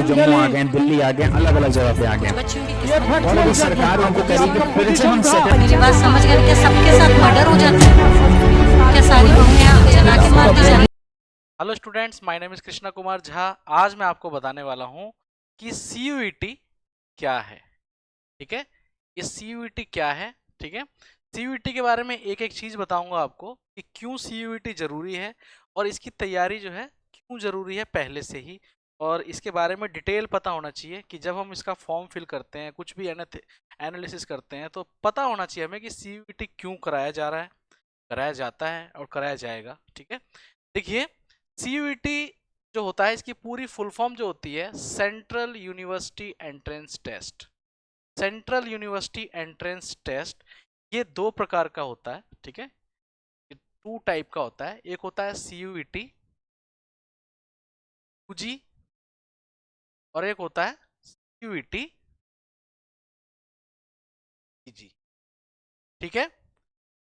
जम्मू आ गए, दिल्ली आ गए, अलग अलग जगह पे आ गए, और अभी सरकार उनको कह रही है फिर से हम मेरी बात समझ गए? क्या सबके साथ मर्डर हो जाता है? क्या सारी बहुएं जला के मार दी जाती? Hello students, my name is Krishna Kumar Jha. आज मैं आपको बताने वाला हूं कि सीयूईटी क्या है। ठीक है, ये सीयूईटी क्या है। ठीक है, सीयूईटी के बारे में एक एक चीज बताऊंगा आपको कि क्यों सीयूईटी जरूरी है और इसकी तैयारी जो है क्यों जरूरी है पहले से ही, और इसके बारे में डिटेल पता होना चाहिए कि जब हम इसका फॉर्म फिल करते हैं, कुछ भी एनालिसिस करते हैं, तो पता होना चाहिए हमें कि सीयूईटी क्यों कराया जा रहा है, कराया जाता है और कराया जाएगा। ठीक है, देखिए सीयूईटी जो होता है, इसकी पूरी फुल फॉर्म जो होती है central university entrance test. Central university entrance test ये दो प्रकार का होता है। ठीक है, ये टू टाइप का होता है। एक होता है सीयूईटी यूजी और एक होता है सीयूईटी पीजी। ठीक है,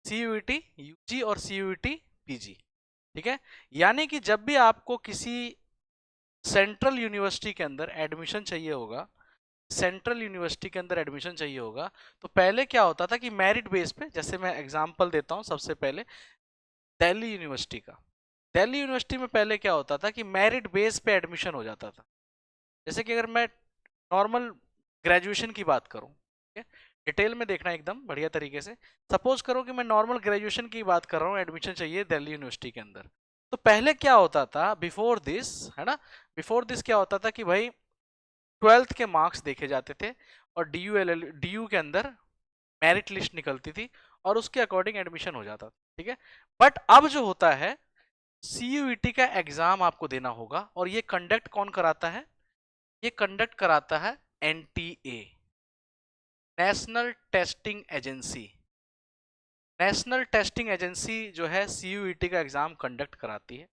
सीयूईटी यूजी और सीयूईटी पीजी। ठीक है, यानी कि जब भी आपको किसी सेंट्रल यूनिवर्सिटी के अंदर एडमिशन चाहिए होगा, सेंट्रल यूनिवर्सिटी के अंदर एडमिशन चाहिए होगा, तो पहले क्या होता था कि मेरिट बेस पे, जैसे मैं एग्जांपल देता हूं, सबसे पहले दिल्ली यूनिवर्सिटी का। दिल्ली यूनिवर्सिटी में पहले क्या होता था कि मेरिट बेस पे एडमिशन हो जाता था। जैसे कि अगर मैं नॉर्मल ग्रेजुएशन की बात करूं, ठीक है, डिटेल में देखना एकदम बढ़िया तरीके से। सपोज करो कि मैं नॉर्मल ग्रेजुएशन की बात कर रहा हूँ, एडमिशन चाहिए दिल्ली यूनिवर्सिटी के अंदर। तो पहले क्या होता था बिफोर दिस, है ना, बिफोर दिस क्या होता था कि भाई 12th के मार्क्स देखे जाते थे और डीयू के अंदर मेरिट लिस्ट निकलती थी और उसके अकॉर्डिंग एडमिशन हो जाता था। ठीक है, बट अब जो होता है सीयूईटी का एग्जाम आपको देना होगा, और ये कंडक्ट कौन कराता है? ये कंडक्ट कराता है NTA, national testing agency. National testing agency जो है सीयूईटी का एग्जाम कंडक्ट कराती है।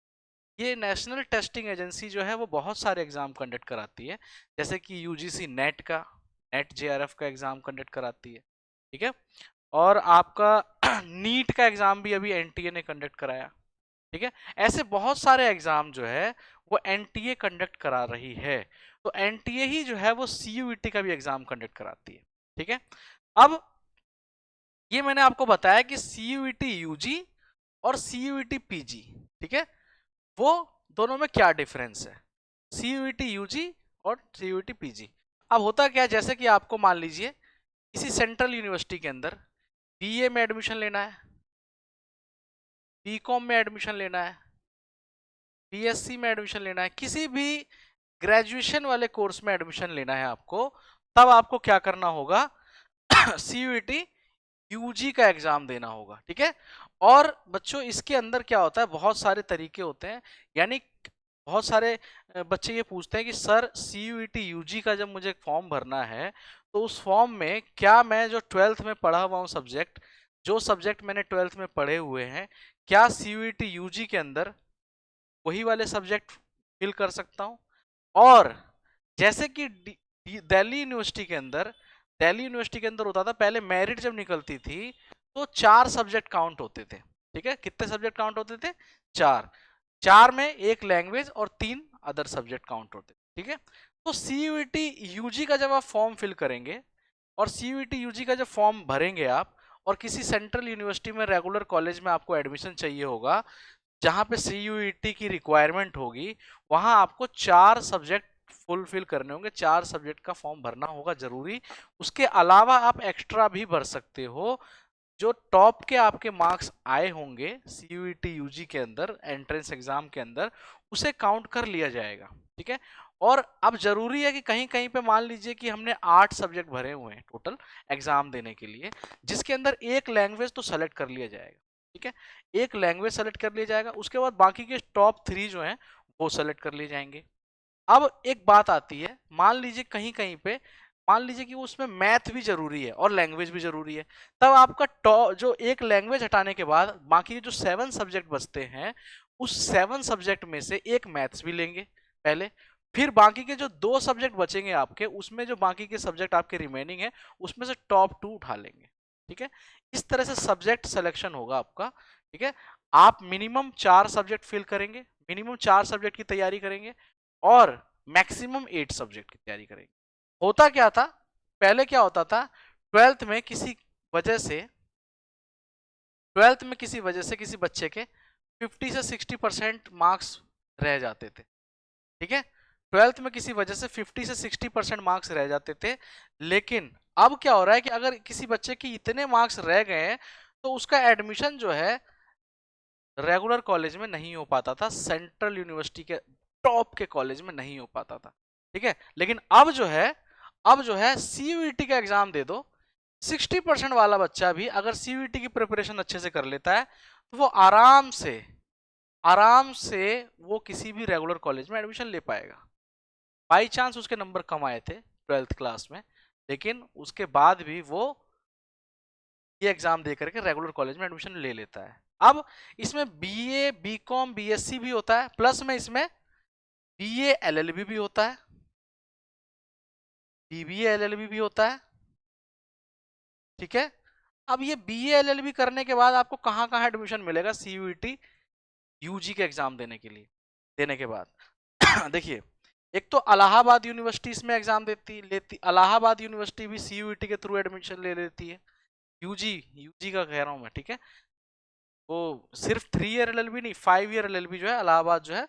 ये नेशनल टेस्टिंग एजेंसी जो है वो बहुत सारे एग्जाम कंडक्ट कराती है, जैसे कि यूजीसी नेट का, नेट जेआरएफ का एग्जाम कंडक्ट कराती है। ठीक है, और आपका नीट का एग्जाम भी अभी एनटीए ने कंडक्ट कराया। ठीक है, ऐसे बहुत सारे एग्जाम जो है वो एनटीए कंडक्ट करा रही है। तो एनटीए ही जो है वो सीयूईटी का भी एग्जाम कंडक्ट कराती है। ठीक है, अब ये मैंने आपको बताया कि सीयूईटी यूजी और सीयूईटी पीजी, ठीक है, वो दोनों में क्या डिफरेंस है, सीयूईटी यूजी और सीयूईटी पीजी। अब होता क्या है, जैसे कि आपको मान लीजिए किसी सेंट्रल यूनिवर्सिटी के अंदर बीए में एडमिशन लेना है, बीकॉम में एडमिशन लेना है, बीएससी में एडमिशन लेना है, किसी भी ग्रेजुएशन वाले कोर्स में एडमिशन लेना है आपको, तब आपको क्या करना होगा सीयूईटी यूजी का एग्जाम देना होगा। ठीक है, और बच्चों इसके अंदर क्या होता है, बहुत सारे तरीके होते हैं। यानी बहुत सारे बच्चे ये पूछते हैं कि सर सीयूईटी यूजी का जब मुझे फॉर्म भरना है, तो उस फॉर्म में क्या मैं जो 12th में पढ़ा हुआ हूँ सब्जेक्ट, जो सब्जेक्ट मैंने 12th में पढ़े हुए हैं, क्या सीयूईटी यूजी के अंदर वही वाले सब्जेक्ट फिल कर सकता हूँ? और जैसे कि दिल्ली यूनिवर्सिटी के अंदर, दिल्ली यूनिवर्सिटी के अंदर होता था पहले, मेरिट जब निकलती थी तो 4 सब्जेक्ट काउंट होते थे। ठीक है, कितने सब्जेक्ट काउंट होते थे? 4। 4 में एक लैंग्वेज और 3 अदर सब्जेक्ट काउंट होते थे। ठीक है, तो सीयूईटी यूजी का जब आप फॉर्म फिल करेंगे और सीयूईटी यूजी का जब फॉर्म भरेंगे आप, और किसी सेंट्रल यूनिवर्सिटी में रेगुलर कॉलेज में आपको एडमिशन चाहिए होगा जहां पे सीयूईटी की रिक्वायरमेंट होगी, वहां आपको 4 सब्जेक्ट फुलफिल करने होंगे, 4 सब्जेक्ट का फॉर्म भरना होगा जरूरी। उसके अलावा आप एक्स्ट्रा भी भर सकते हो, जो टॉप के आपके मार्क्स आए होंगे सीयूईटी यूजी के अंदर एंट्रेंस एग्जाम के अंदर, उसे काउंट कर लिया जाएगा। ठीक है, और अब जरूरी है कि कहीं कहीं पे मान लीजिए कि हमने 8 सब्जेक्ट भरे हुए हैं टोटल एग्जाम देने के लिए, जिसके अंदर एक लैंग्वेज तो सेलेक्ट कर लिया जाएगा। ठीक है, एक लैंग्वेज सेलेक्ट कर लिया जाएगा, उसके बाद बाकी के टॉप 3 जो हैं वो सेलेक्ट कर लिए जाएंगे। अब एक बात आती है, मान लीजिए कहीं कहीं पे मान लीजिए कि उसमें मैथ भी जरूरी है और लैंग्वेज भी जरूरी है, तब आपका जो एक लैंग्वेज हटाने के बाद बाकी के जो 7 सब्जेक्ट बचते हैं, उस 7 सब्जेक्ट में से एक मैथ्स भी लेंगे पहले, फिर बाकी के जो 2 सब्जेक्ट बचेंगे आपके, उसमें जो बाकी के सब्जेक्ट आपके रिमेनिंग है उसमें से टॉप 2 उठा लेंगे। ठीक है, इस तरह से सब्जेक्ट सिलेक्शन होगा आपका। ठीक है, आप मिनिमम 4 सब्जेक्ट फिल करेंगे, मिनिमम 4 सब्जेक्ट की तैयारी करेंगे, और मैक्सिमम 8 सब्जेक्ट की तैयारी करेंगे। होता क्या था, पहले क्या होता था, 12th में किसी वजह से किसी बच्चे के 50 से 60% मार्क्स रह जाते थे, ठीक है। 12th में किसी वजह से 50 से 60% मार्क्स रह जाते थे, लेकिन अब क्या हो रहा है कि अगर किसी बच्चे के इतने मार्क्स रह गए हैं तो उसका एडमिशन जो है रेगुलर कॉलेज में नहीं हो पाता था, सेंट्रल यूनिवर्सिटी के टॉप के कॉलेज में नहीं हो पाता था, ठीक है। लेकिन अब जो है सीयूईटी का एग्जाम दे दो, 60% वाला बच्चा भी अगर सीयूईटी की प्रिपरेशन अच्छे से कर लेता है तो वो आराम से वो किसी भी रेगुलर कॉलेज में एडमिशन ले पाएगा। बाई चांस उसके नंबर कम आए थे 12th क्लास में, लेकिन उसके बाद भी वो ये एग्जाम दे करके रेगुलर कॉलेज में एडमिशन ले लेता है। अब इसमें बीए, बीकॉम, बीएससी भी होता है, प्लस में इसमें बीए एलएलबी भी होता है, बीबीए एलएलबी भी होता है, ठीक है। अब ये बीए एलएलबी करने के बाद आपको कहाँ कहाँ एडमिशन मिलेगा सीयूईटी यूजी के एग्जाम देने के बाद देखिए, एक तो इलाहाबाद यूनिवर्सिटी इसमें एग्जाम लेती, इलाहाबाद यूनिवर्सिटी भी सीयूईटी के थ्रू एडमिशन ले लेती है। यूजी का कह रहा हूं मैं, ठीक है। वो सिर्फ 3 ईयर एलएलबी नहीं, 5 ईयर एलएलबी जो है इलाहाबाद जो है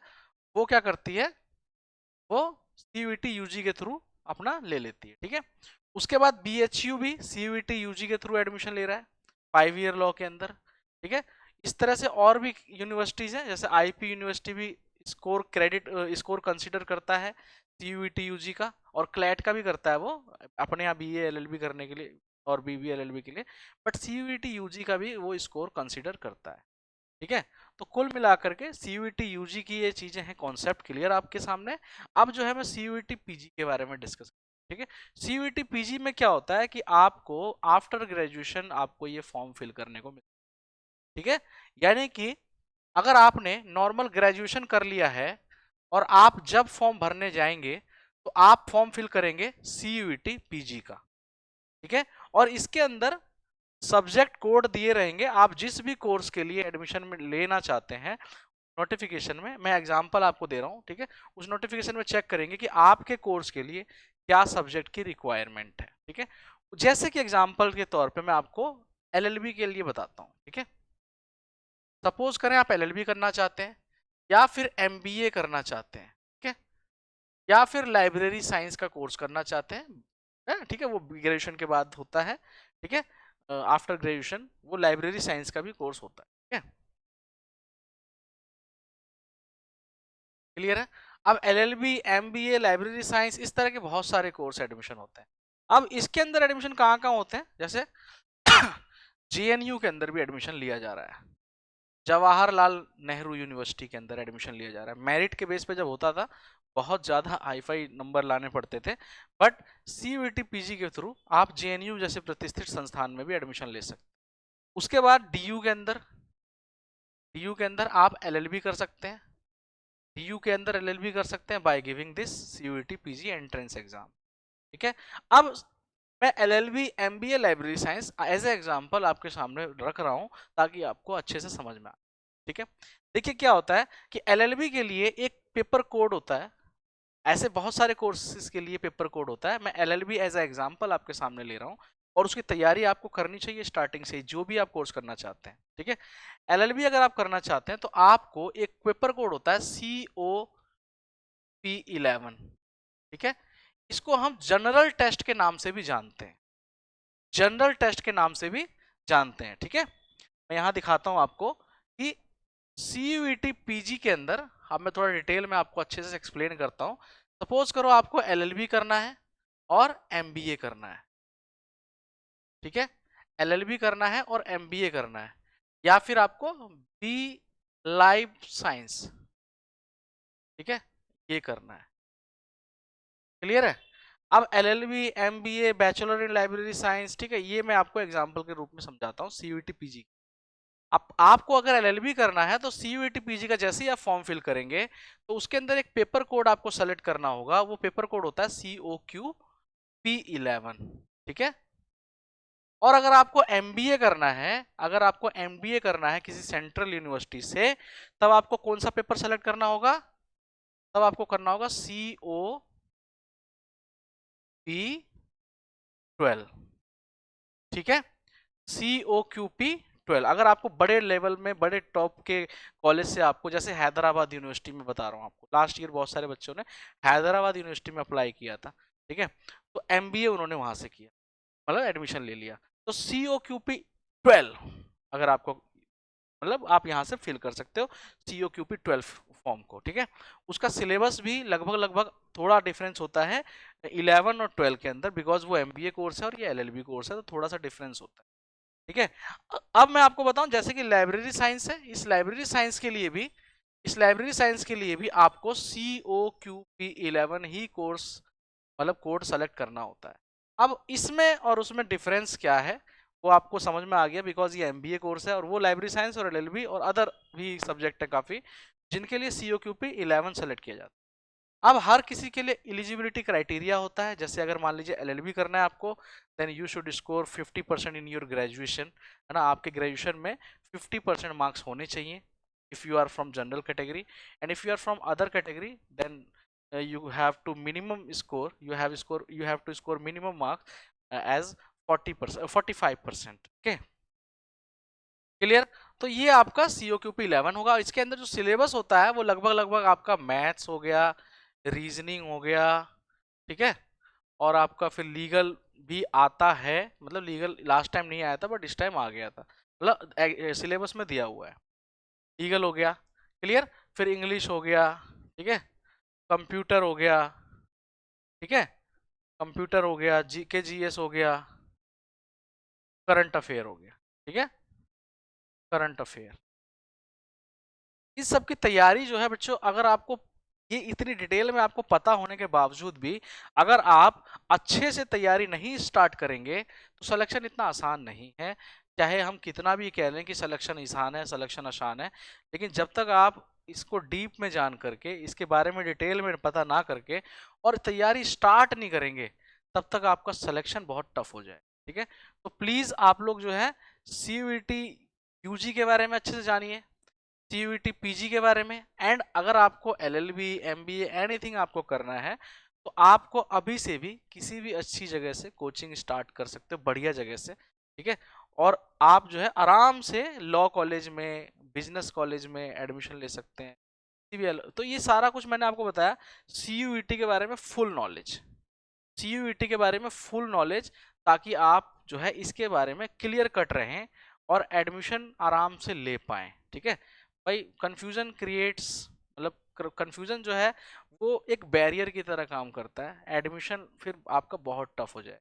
वो क्या करती है, वो सीयूईटी यूजी के थ्रू अपना ले लेती है, ठीक है। उसके बाद बीएचयू भी सीयूईटी यूजी के थ्रू एडमिशन ले रहा है 5 ईयर लॉ के अंदर, ठीक है। इस तरह से और भी यूनिवर्सिटीज हैं, जैसे आईपी यूनिवर्सिटी भी स्कोर कंसीडर करता है सीयूईटी यूजी का, और क्लैट का भी करता है वो अपने यहाँ बीए एलएलबी करने के लिए और बीबीए एलएलबी के लिए, बट सीयूईटी यूजी का भी वो स्कोर कंसीडर करता है, ठीक है। तो कुल मिलाकर के सीयूईटी यूजी की ये चीजें हैं, कॉन्सेप्ट क्लियर आपके सामने। अब जो है मैं सीयूईटी पीजी के बारे में डिस्कस, ठीक है। सीयूईटी पीजी में क्या होता है कि आपको आफ्टर ग्रेजुएशन आपको ये फॉर्म फिल करने को मिलता है, ठीक है। यानी कि अगर आपने नॉर्मल ग्रेजुएशन कर लिया है और आप जब फॉर्म भरने जाएंगे तो आप फॉर्म फिल करेंगे सीयूईटी पीजी का, ठीक है। और इसके अंदर सब्जेक्ट कोड दिए रहेंगे, आप जिस भी कोर्स के लिए एडमिशन में लेना चाहते हैं नोटिफिकेशन में, मैं एग्जांपल आपको दे रहा हूं, ठीक है। उस नोटिफिकेशन में चेक करेंगे कि आपके कोर्स के लिए क्या सब्जेक्ट की रिक्वायरमेंट है, ठीक है। जैसे कि एग्जांपल के तौर पे मैं आपको एलएलबी के लिए बताता हूं, ठीक है। सपोज करें आप एलएलबी करना चाहते हैं या फिर एमबीए करना चाहते हैं, ठीक है, या फिर लाइब्रेरी साइंस का कोर्स करना चाहते हैं, ठीक है, वो ग्रेजुएशन के बाद होता है, ठीक है। आफ्टर ग्रेजुएशन वो लाइब्रेरी साइंस का भी कोर्स होता है, ठीक है, क्लियर है। अब एलएलबी, एमबीए, लाइब्रेरी साइंस, इस तरह के बहुत सारे कोर्स एडमिशन होते हैं। अब इसके अंदर एडमिशन कहाँ कहाँ होते हैं, जैसे जेएनयू के अंदर भी एडमिशन लिया जा रहा है, जवाहरलाल नेहरू यूनिवर्सिटी के अंदर एडमिशन लिया जा रहा है। मेरिट के बेस पे जब होता था बहुत ज़्यादा हाईफाई नंबर लाने पड़ते थे, बट सीयूईटी पीजी के थ्रू आप जेएनयू जैसे प्रतिष्ठित संस्थान में भी एडमिशन ले सकते हैं। उसके बाद डीयू के अंदर आप एलएलबी कर सकते हैं, डीयू के अंदर एलएलबी कर सकते हैं by giving this CUET PG entrance exam, ठीक है। अब मैं LLB, MBA, library science as a example आपके सामने रख रहा हूं ताकि आपको अच्छे से समझ में आए, ठीक है। देखिए क्या होता है कि एलएलबी के लिए एक पेपर कोड होता है, ऐसे बहुत सारे कोर्सेज के लिए पेपर कोड होता है। मैं एलएलबी एज ए एग्जांपल आपके सामने ले रहा हूं, और उसकी तैयारी आपको करनी चाहिए स्टार्टिंग से, जो भी आप कोर्स करना चाहते हैं, ठीक है। एलएलबी अगर आप करना चाहते हैं तो आपको एक पेपर कोड होता है COP11, ठीक है। इसको हम जनरल टेस्ट के नाम से भी जानते हैं, ठीक है। मैं यहां दिखाता हूं आपको कि सीयूईटी पीजी के अंदर, अब मैं थोड़ा डिटेल में आपको अच्छे से एक्सप्लेन करता हूं। सपोज करो आपको एलएलबी करना है और एमबीए करना है, ठीक है, एलएलबी करना है और एमबीए करना है, या फिर आपको बी लाइफ साइंस, ठीक है, ये करना है, क्लियर है। अब LLB, MBA, bachelor in library science, ठीक है, ये मैं आपको एग्जांपल के रूप में समझाता हूँ सीयूईटी पीजी। अब आपको अगर एलएलबी करना है तो सीयूईटी पीजी का जैसे ही आप फॉर्म फिल करेंगे तो उसके अंदर एक पेपर कोड आपको सेलेक्ट करना होगा, वो पेपर कोड होता है COQP11, ठीक है। और अगर आपको एमबीए करना है, किसी सेंट्रल यूनिवर्सिटी से, तब आपको कौन सा पेपर सेलेक्ट करना होगा, तब आपको करना होगा COP12, ठीक है, COQP12। अगर आपको बड़े लेवल में, बड़े टॉप के कॉलेज से आपको, जैसे हैदराबाद यूनिवर्सिटी में बता रहा हूँ आपको, लास्ट ईयर बहुत सारे बच्चों ने हैदराबाद यूनिवर्सिटी में अप्लाई किया था, ठीक है, तो MBA उन्होंने वहां से किया, मतलब एडमिशन ले लिया, तो COQP12 अगर आपको, मतलब आप यहाँ से फिल कर सकते हो COQP12 फॉर्म को, ठीक है। उसका सिलेबस भी लगभग थोड़ा डिफरेंस होता है 11 और 12 के अंदर, बिकॉज वो MBA कोर्स है और ये LLB कोर्स है, तो थोड़ा सा डिफरेंस होता है, ठीक है। अब मैं आपको बताऊं, जैसे कि लाइब्रेरी साइंस है, इस लाइब्रेरी साइंस के लिए भी आपको COQP11 ही कोर्स, मतलब कोड सेलेक्ट करना होता है। अब इसमें और उसमें डिफरेंस क्या है वो आपको समझ में आ गया, बिकॉज ये MBA कोर्स है और वो लाइब्रेरी साइंस और LLB और अदर भी सब्जेक्ट है काफी, जिनके लिए COQP11 सेलेक्ट किया जाता है। अब हर किसी के लिए एलिजिबिलिटी क्राइटेरिया होता है, जैसे अगर मान लीजिए LLB करना है आपको, then you should score 50% in your graduation, है ना, आपके ग्रेजुएशन में 50% मार्क्स होने चाहिए if you are from general category, and if you are from other category then you have to score minimum marks as 40%, 45%, okay, clear. तो ये आपका COQP11 होगा। इसके अंदर जो सिलेबस होता है वो लगभग आपका मैथ्स हो गया, रीजनिंग हो गया, ठीक है, और आपका फिर लीगल भी आता है, मतलब लीगल लास्ट टाइम नहीं आया था बट इस टाइम आ गया था, मतलब सिलेबस में दिया हुआ है, लीगल हो गया, क्लियर। फिर इंग्लिश हो गया, ठीक है, कंप्यूटर हो गया, ठीक है, कंप्यूटर हो गया, GK GS हो गया, करंट अफेयर हो गया, ठीक है, करंट अफेयर। इस सब की तैयारी जो है बच्चों, अगर आपको ये इतनी डिटेल में आपको पता होने के बावजूद भी अगर आप अच्छे से तैयारी नहीं स्टार्ट करेंगे तो सिलेक्शन इतना आसान नहीं है। चाहे हम कितना भी कह लें कि सिलेक्शन आसान है, सिलेक्शन आसान है, लेकिन जब तक आप इसको डीप में जान करके, इसके बारे में डिटेल में पता ना करके और तैयारी स्टार्ट नहीं करेंगे, तब तक आपका सिलेक्शन बहुत टफ हो जाए, ठीक है। तो प्लीज आप लोग जो है CUET UG के बारे में अच्छे से जानिए, CUET PG के बारे में, एंड अगर आपको LLB MBA एनीथिंग आपको करना है तो आपको अभी से भी किसी भी अच्छी जगह से कोचिंग स्टार्ट कर सकते हो, बढ़िया जगह से, ठीक है, और आप जो है आराम से लॉ कॉलेज में, बिजनेस कॉलेज में एडमिशन ले सकते हैं, तो ये सारा कुछ मैंने आपको बताया CUET के बारे में फुल नॉलेज, CUET के बारे में फुल नॉलेज, ताकि आप जो है इसके बारे में क्लियर कट रहें और एडमिशन आराम से ले पाएं, ठीक है भाई। कंफ्यूजन क्रिएट्स, मतलब कंफ्यूजन जो है वो एक बैरियर की तरह काम करता है, एडमिशन फिर आपका बहुत टफ हो जाए,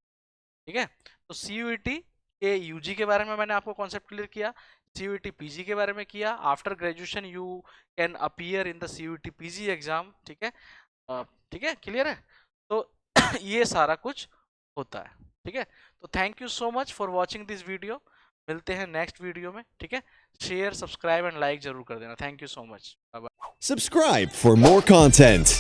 ठीक है। तो CUET के UG के बारे में मैंने आपको कॉन्सेप्ट क्लियर किया, CUET PG के बारे में किया, after graduation you can appear in the CUET PG exam, ठीक है, ठीक है, क्लियर है। तो ये सारा कुछ होता है, ठीक है। तो thank you so much for watching this video, मिलते हैं नेक्स्ट वीडियो में, ठीक है। शेयर, सब्सक्राइब एंड लाइक जरूर कर देना। Thank you so much, bye bye. Subscribe for more content.